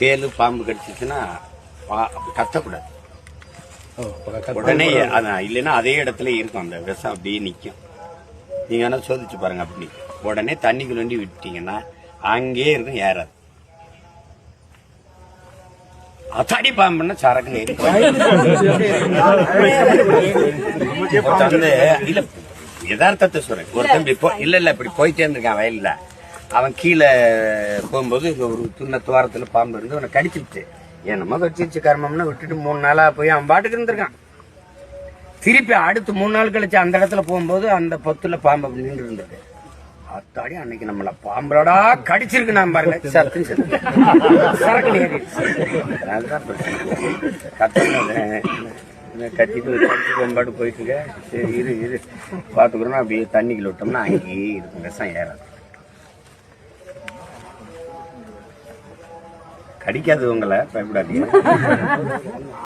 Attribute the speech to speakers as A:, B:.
A: தேலு பாம்பு கடிச்சிச்சுன்னா கத்தக்கூடாது. உடனே இல்லைன்னா அதே இடத்துல இருக்கும், அந்த விஷம் அப்படியே நிற்கும். நீங்க வேணா சோதிச்சு பாருங்க. அப்படி உடனே தண்ணிக்குள்ள வேண்டி விட்டீங்கன்னா அங்கேயே இருக்கும், ஏறாது. அத்தாடி பாம்புன்னா சரக்கு இல்ல, யதார்த்தத்தை சொல்றேன். ஒருத்தன் இல்ல இப்படி போயிட்டே இருந்திருக்கான் வயல்ல. அவன் கீழே போகும்போது ஒரு சின்ன துவாரத்துல பாம்பு இருந்து அவனை கடிச்சிருச்சு. என்னமோ கடிச்சிருச்சு கர்மம்னு விட்டுட்டு 3 நாளா போய் அவன் பாட்டுக்கு இருந்திருக்கான். திருப்பி அடுத்து 3 நாள் கழிச்சு அந்த இடத்துல போகும்போது அந்த பொத்துல பாம்பு அப்படி நின்று இருந்தது. அத்தாடி அன்னைக்கு நம்மள பாம்பளடா கடிச்சிருக்கு நான் பாருங்க, சத்து சரக்கு அதுதான் கட்டிட்டு பாட்டு போயிட்டு இருக்க. சரி இரு பாத்துக்கிறோம். அப்படியே தண்ணிக்குள்ள விட்டோம்னா அங்கேயே இருக்கும், விஷம் ஏறாது. கடிக்காது உங்களை, பயப்படாதீங்க.